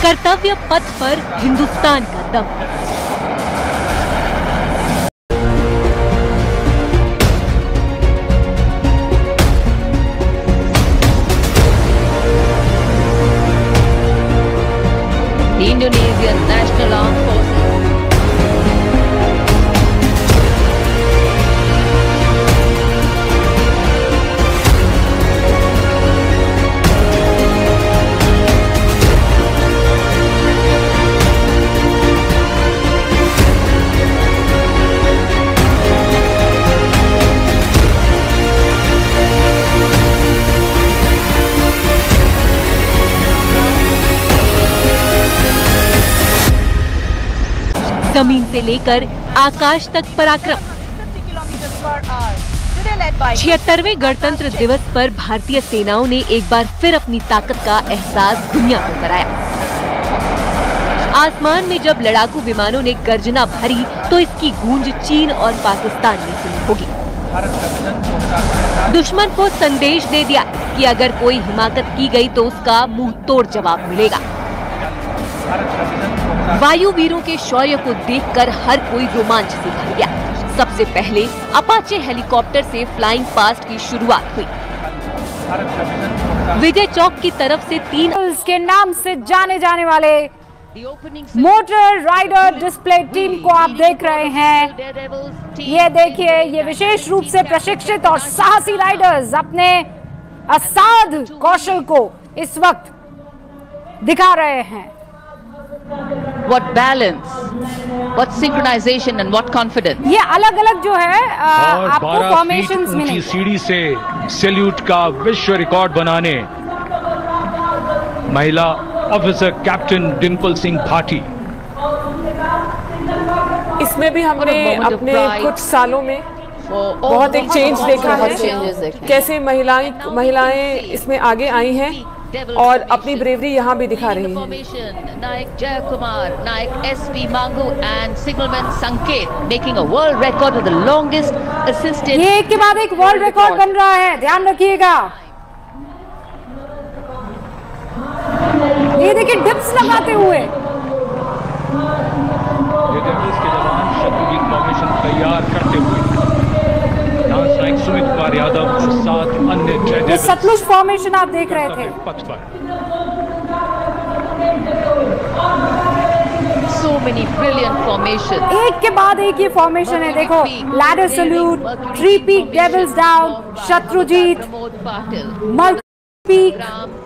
कर्तव्य पथ पर हिंदुस्तान का दम। Indonesian National Armed Forces. जमीन से लेकर आकाश तक पराक्रम। 76वें गणतंत्र दिवस पर भारतीय सेनाओं ने एक बार फिर अपनी ताकत का एहसास दुनिया को कराया। आसमान में जब लड़ाकू विमानों ने गर्जना भरी तो इसकी गूंज चीन और पाकिस्तान में सुनी होगी। दुश्मन को संदेश दे दिया कि अगर कोई हिमाकत की गई तो उसका मुंह तोड़ जवाब मिलेगा। वायु वीरों के शौर्य को देखकर हर कोई रोमांच से भर गया। सबसे पहले अपाचे हेलीकॉप्टर से फ्लाइंग पास्ट की शुरुआत हुई। विजय चौक की तरफ से 3 के नाम से जाने जाने वाले मोटर राइडर डिस्प्ले टीम को आप देख रहे हैं। ये देखिए, ये विशेष रूप से प्रशिक्षित और साहसी राइडर्स अपने असाध कौशल को इस वक्त दिखा रहे हैं। What balance, what synchronization and what confidence. ये अलग-अलग जो है आपको फॉर्मेशंस मिलेंगे। सीढ़ी से सैल्यूट का विश्व रिकॉर्ड बनाने महिला ऑफिसर कैप्टन डिंपल सिंह भाटी। इसमें भी हमने अपने कुछ सालों में बहुत एक चेंज देखा है। कैसे महिलाएं इसमें आगे आई हैं और अपनी ब्रेवरी यहाँ भी दिखा रही हैं। नायक जय कुमार, नायक एसपी मांगू एंड सिग्नलमैन संकेत making a world record with the longest assisted. ये एक के बाद एक वर्ल्ड रिकॉर्ड बन रहा है, ध्यान रखिएगा। ये देखिए डिप्स लगाते हुए। ये डेविल्स के जवान शत्रुघ्न फॉर्मेशन तैयार करते हुए सुमित कुमार यादव और 7 अन्य जय सतलुज फॉर्मेशन आप देख रहे थे। पथ पर So many brilliant formations. एक के बाद एक ये फॉर्मेशन है। देखो, ladder salute, 3 peak devils down, Shatrujeet, peak,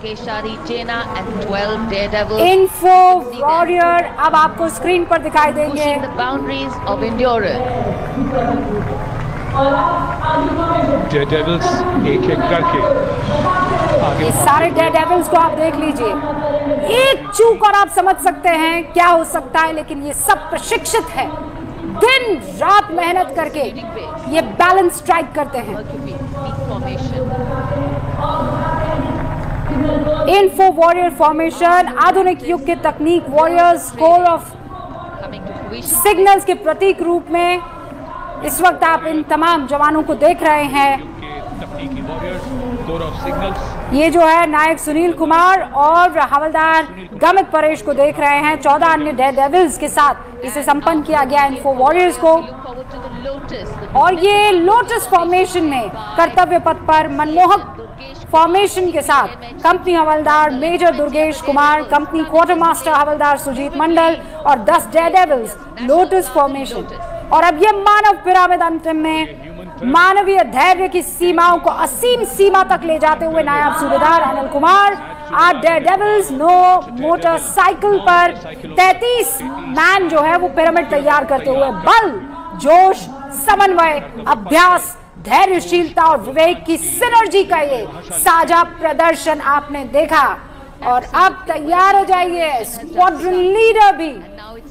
Kesari चेना and 12 daredevils. इन्फो वॉरियर अब आपको स्क्रीन पर दिखाई देंगे। Pushing the boundaries of endurance. Dare devils एक एक करके आगे। ये सारे डेयर डेविल्स को आप देख लीजिए। एक चूक और आप समझ सकते हैं क्या हो सकता है, लेकिन ये सब प्रशिक्षित है। दिन रात मेहनत करके ये बैलेंस स्ट्राइक करते हैं। इन्फो वॉरियर फॉर्मेशन आधुनिक युग के तकनीक वॉरियर्स कोर ऑफ सिग्नल्स के प्रतीक रूप में इस वक्त आप इन तमाम जवानों को देख रहे हैं। ये जो है नायक सुनील कुमार और हवलदार गमित परेश को देख रहे हैं। 14 अन्य डेयर डेविल्स के साथ इसे संपन्न किया गया इन्फो वॉरियर्स को। और ये लोटस फॉर्मेशन में कर्तव्य पथ पर मनमोहक फॉर्मेशन के साथ company havildar major Durgesh Kumar, company quarter master havildar Sujeet Mandal और 10 डेयर डेविल्स लोटस फॉर्मेशन। और अब ये मानव पिरामिड अंतिम में मानवीय धैर्य की सीमाओं को असीम सीमा तक ले जाते हुए नायब सूबेदार Anil Kumar 8 dare devils 9 motorcycle पर 33 मैन जो है वो पिरामिड तैयार करते हुए बल, जोश, समन्वय, अभ्यास, धैर्यशीलता और विवेक की सिनर्जी का ये साझा प्रदर्शन आपने देखा। और अब तैयार हो जाइए, स्क्वाड्रन लीडर भी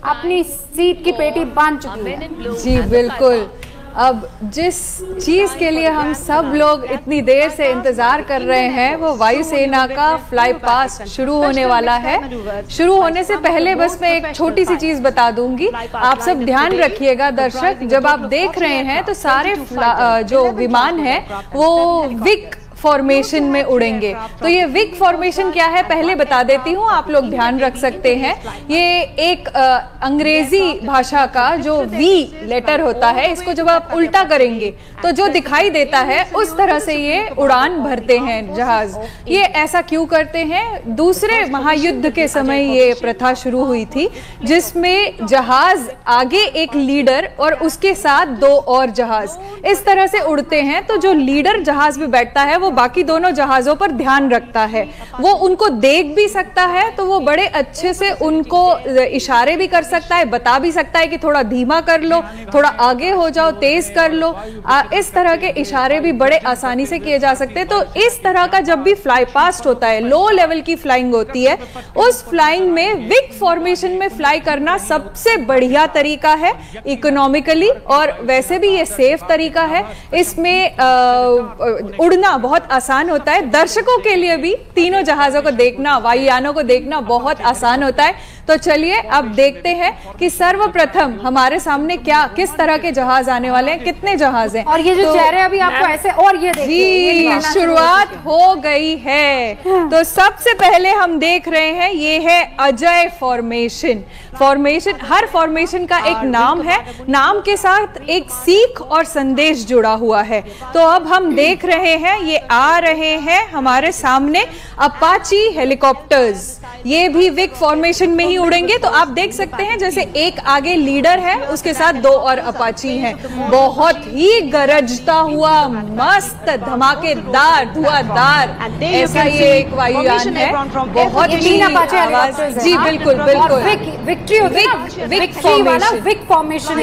अपनी सीट की पेटी बांध चुकी है। जी बिल्कुल। अब जिस चीज़ के लिए हम सब लोग इतनी देर से इंतज़ार कर रहे हैं वो वायुसेना का फ्लाई पास्ट शुरू होने वाला है। शुरू होने से पहले बस मैं एक छोटी सी चीज़ बता दूंगी, आप सब ध्यान रखिएगा दर्शक। जब आप देख रहे हैं तो सारे जो विमान हैं वो विक फॉर्मेशन में उड़ेंगे। तो ये विक फॉर्मेशन क्या है पहले बता देती हूँ, आप लोग ध्यान रख सकते हैं। ये एक अंग्रेजी भाषा का जो वी लेटर होता है, इसको जब आप उल्टा करेंगे तो जो दिखाई देता है उस तरह से ये उड़ान भरते हैं जहाज। ये ऐसा क्यों करते हैं? दूसरे महायुद्ध के समय ये प्रथा शुरू हुई थी, जिसमें जहाज आगे एक लीडर और उसके साथ 2 और जहाज इस तरह से उड़ते हैं। तो जो लीडर जहाज में बैठता है वो बाकी दोनों जहाजों पर ध्यान रखता है, वो उनको देख भी सकता है, तो वो बड़े अच्छे से उनको इशारे भी कर सकता है, बता भी सकता है कि थोड़ा धीमा कर लो, थोड़ा आगे हो जाओ, तेज कर लो। इस तरह के इशारे भी बड़े आसानी से किए जा सकते हैं। तो इस तरह का जब भी फ्लाई पास्ट होता है, लो लेवल की फ्लाइंग होती है, उस फ्लाइंग में विक फॉर्मेशन में फ्लाई करना सबसे बढ़िया तरीका है इकोनॉमिकली, और वैसे भी ये सेफ तरीका है। इसमें उड़ना बहुत आसान होता है, दर्शकों के लिए भी तीनों जहाजों को देखना, वायुयानों को देखना बहुत आसान होता है। तो चलिए अब देखते हैं कि सर्वप्रथम हमारे सामने किस तरह के जहाज आने वाले हैं, कितने जहाज हैं। और ये जो चेहरे अभी आपको ऐसे, और ये देखिए शुरुआत हो गई है। तो सबसे पहले हम देख रहे हैं, ये है अजय फॉर्मेशन। हर फॉर्मेशन का एक नाम है, नाम के साथ एक सीख और संदेश जुड़ा हुआ है। तो अब हम देख रहे हैं, ये आ रहे हैं हमारे सामने अपाची हेलीकॉप्टर्स। ये भी विक फॉर्मेशन में ही उड़ेंगे। तो आप देख सकते हैं जैसे एक आगे लीडर है, उसके साथ 2 और अपाची हैं। बहुत ही गरजता हुआ, मस्त, धमाकेदार, धुआंधार ऐसा ये एक वायुयान है। बहुत ही आवाज, जी बिल्कुल बिल्कुल, victory vic formation,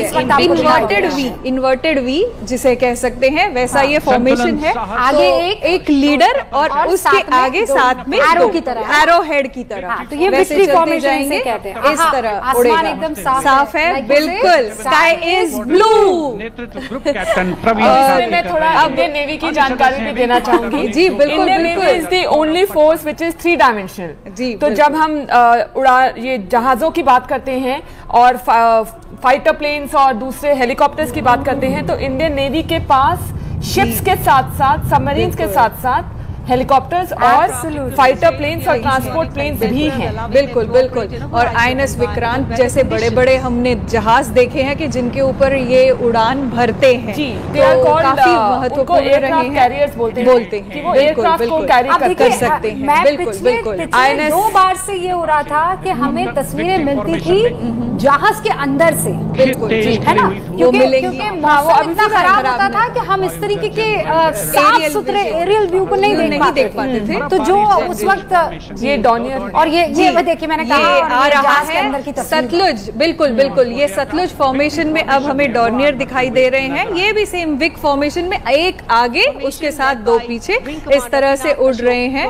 inverted V जिसे कह सकते हैं, वैसा ये फॉर्मेशन है। आगे एक लीडर और उसके आगे साथ में एरो की तरह, एरो हेड की तरह। तो ये विक्ट्री फॉर्मेशन से कहते हैं। इस तरह आसमान एकदम साफ है, बिल्कुल, स्काई इज ब्लू। मैं थोड़ा इंडियन नेवी की जानकारी भी देना चाहूंगी। जी बिल्कुल, Indian navy is the only force which is 3 dimensional. जी, तो जब हम ये जहाजों की बात करते हैं और फाइटर प्लेन्स और दूसरे हेलीकॉप्टर्स की बात करते हैं, तो इंडियन नेवी के पास शिप्स के साथ साथ, सबमरीन्स के साथ साथ हेलीकॉप्टर्स और फाइटर प्लेन्स और ट्रांसपोर्ट प्लेन्स भी हैं। बिल्कुल बिल्कुल। और आईएनएस विक्रांत जैसे बड़े बड़े हमने जहाज देखे हैं कि जिनके ऊपर ये उड़ान भरते हैं। जी, तो काफी महत्वपूर्ण रहे हैं, कैरियर्स बोलते हैं कि वो एयरक्राफ्ट को कैरी कर सकते हैं। बिल्कुल बिल्कुल। आईएनएस 2 बार से ये उड़ा था कि हमें तस्वीरें मिलती थी जहाज के अंदर से। बिल्कुल जी, है ना, क्योंकि मौसम इतना खराब होता था कि हम इस तरीके के साफ सुथरे एरियल व्यू को नहीं देख पाते थे। तो जो उस वक्त ये डॉर्नियर, और ये देखिए, मैंने कहा आ रहा है सतलुज। बिल्कुल बिल्कुल, ये सतलुज फॉर्मेशन में अब हमें डॉर्नियर दिखाई दे रहे हैं। ये भी सेम विक फॉर्मेशन में, एक आगे उसके साथ 2 पीछे, इस तरह से उड़ रहे हैं।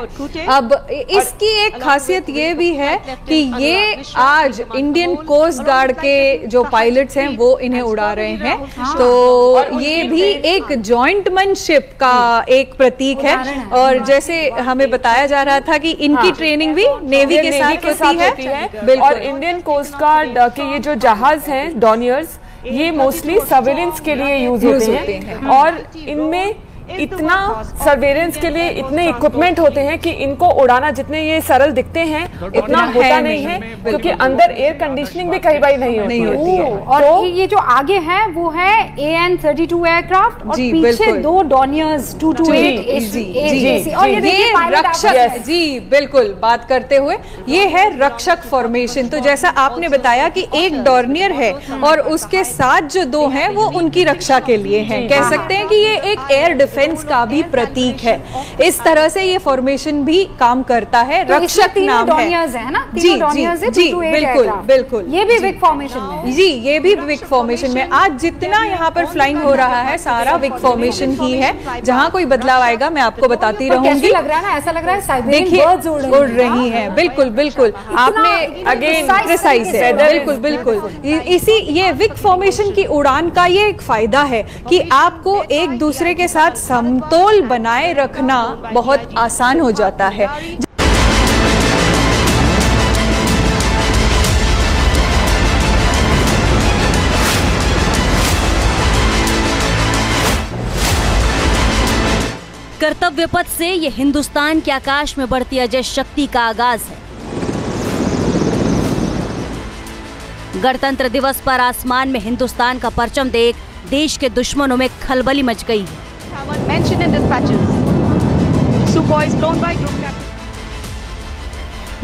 अब इसकी एक खासियत ये भी है कि ये आज इंडियन कोस्ट गार्ड के जो पायलट्स हैं वो इन्हें उड़ा रहे हैं। तो ये भी एक जॉइंटमैनशिप का एक प्रतीक है। और जैसे हमें बताया जा रहा था कि इनकी ट्रेनिंग भी नेवी के साथ होती है। और इंडियन कोस्ट गार्ड के ये जो जहाज हैं डॉर्नियर्स, ये मोस्टली सर्वेलेंस के लिए यूज होते हैं। और इनमें इतना सर्वेलेंस के लिए इतने इक्विपमेंट होते हैं कि इनको उड़ाना, जितने ये सरल दिखते हैं इतना होता नहीं है, क्योंकि अंदर एयर कंडीशनिंग भी कई बार नहीं होती है। और तो ये जो आगे है वो है AN-32 एयरक्राफ्ट और पीछे 2 डॉर्नियर्स 228 और ये रक्षक। जी बिल्कुल, बात करते हुए ये है रक्षक फॉर्मेशन। तो जैसा आपने बताया कि एक डॉर्नियर है और उसके साथ जो 2 हैं वो उनकी रक्षा के लिए हैं। कह सकते हैं कि ये एक एयर डिफेंस का भी प्रतीक है। इस तरह से ये फॉर्मेशन भी काम करता है। तो रक्षक नाम है ना? जी बिल्कुल बिल्कुल। ये भी विक फॉर्मेशन में, जी ये भी विक फॉर्मेशन में। आज जितना यहाँ पर फ्लाइंग हो रहा है सारा विक फॉर्मेशन ही है। जहाँ कोई बदलाव आएगा मैं आपको बताती रहूंगी। लग रहा है ना, ऐसा लग रहा है देखिए उड़ रही है। बिल्कुल बिल्कुल, आपने अगेन प्रिसाइज है। बिल्कुल बिल्कुल, इसी ये विक फॉर्मेशन की उड़ान का ये एक फायदा है कि आपको एक दूसरे के साथ समतोल बनाए रखना बहुत आसान हो जाता है। कर्तव्य कर्तव्य पथ से ये हिंदुस्तान के आकाश में बढ़ती अजय शक्ति का आगाज है। गणतंत्र दिवस पर आसमान में हिंदुस्तान का परचम देख देश के दुश्मनों में खलबली मच गई है।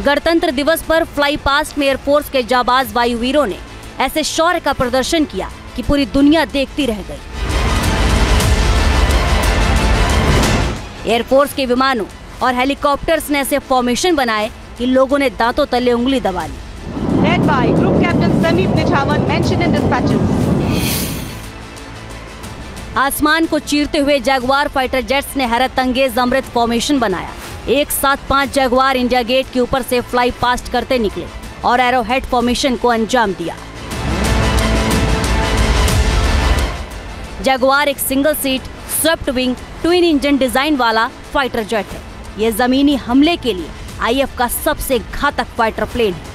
गणतंत्र दिवस पर फ्लाई पास्ट में एयरफोर्स के जाबाज वायुवीरों ने ऐसे शौर्य का प्रदर्शन किया कि पूरी दुनिया देखती रह गई। एयरफोर्स के विमानों और हेलीकॉप्टर्स ने ऐसे फॉर्मेशन बनाए कि लोगों ने दांतों तले उंगली दबा ली। Led by Group Captain Sameep Nichavan, mentioned in dispatches. आसमान को चीरते हुए जैगुआर फाइटर जेट्स ने हैरतअंगेज अमृत फॉर्मेशन बनाया। एक साथ 5 जैगुआर इंडिया गेट के ऊपर से फ्लाई पास्ट करते निकले और एरोहेड फॉर्मेशन को अंजाम दिया। जैगुआर एक single seat swept wing twin engine design वाला फाइटर जेट है। ये जमीनी हमले के लिए आईएफ का सबसे घातक फाइटर प्लेन है।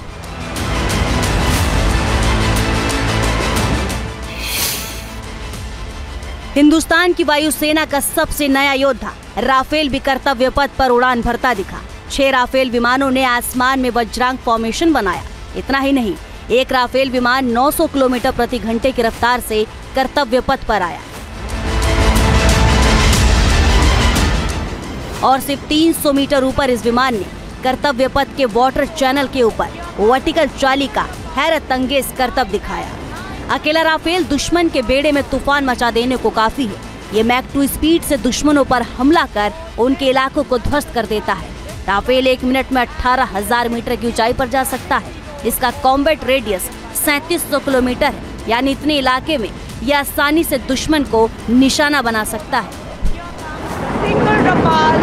हिंदुस्तान की वायुसेना का सबसे नया योद्धा राफेल भी कर्तव्य पथ पर उड़ान भरता दिखा। 6 राफेल विमानों ने आसमान में वज्रांग फॉर्मेशन बनाया। इतना ही नहीं, एक राफेल विमान 900 किलोमीटर प्रति घंटे की रफ्तार से कर्तव्य पथ पर आया और सिर्फ 300 मीटर ऊपर इस विमान ने कर्तव्य पथ के वाटर चैनल के ऊपर वर्टिकल चाली का हैरतअंगेज करतब दिखाया। अकेला राफेल दुश्मन के बेड़े में तूफान मचा देने को काफी है। ये मैक 2 स्पीड से दुश्मनों पर हमला कर उनके इलाकों को ध्वस्त कर देता है। राफेल 1 मिनट में 18,000 मीटर की ऊंचाई पर जा सकता है। इसका कॉम्बैट रेडियस 3700 किलोमीटर है, यानी इतने इलाके में यह आसानी से दुश्मन को निशाना बना सकता है। Single Rafale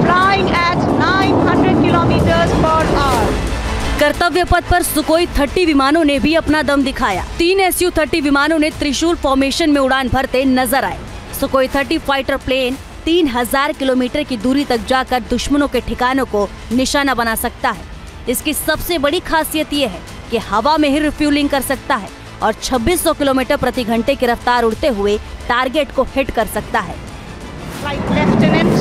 flying at 900 kilometers per hour. कर्तव्य पथ पर सुकोई 30 विमानों ने भी अपना दम दिखाया। 3 Su-30 विमानों ने त्रिशूल फॉर्मेशन में उड़ान भरते नजर आए। सुकोई 30 फाइटर प्लेन 3000 किलोमीटर की दूरी तक जाकर दुश्मनों के ठिकानों को निशाना बना सकता है। इसकी सबसे बड़ी खासियत ये है कि हवा में ही रिफ्यूलिंग कर सकता है और 2600 किलोमीटर प्रति घंटे की रफ्तार उड़ते हुए टारगेट को हिट कर सकता है। Flight Lieutenant.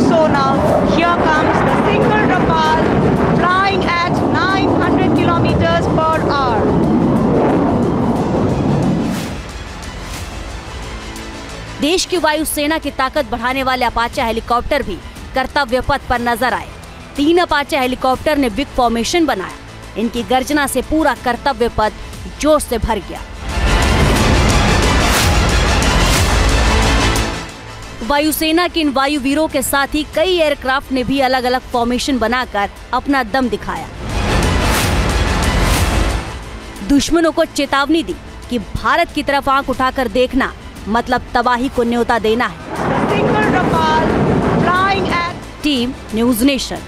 So now here comes the single Rafale flying at 900 kilometers per hour. देश की वायुसेना की ताकत बढ़ाने वाले अपाचे हेलीकॉप्टर भी कर्तव्य पथ पर नजर आए। 3 अपाचे हेलीकॉप्टर ने बिग फॉर्मेशन बनाया। इनकी गर्जना से पूरा कर्तव्य पथ जोश से भर गया। वायुसेना के इन वायुवीरों के साथ ही कई एयरक्राफ्ट ने भी अलग अलग फॉर्मेशन बनाकर अपना दम दिखाया। दुश्मनों को चेतावनी दी कि भारत की तरफ आंख उठाकर देखना मतलब तबाही को न्योता देना है। Team news nation.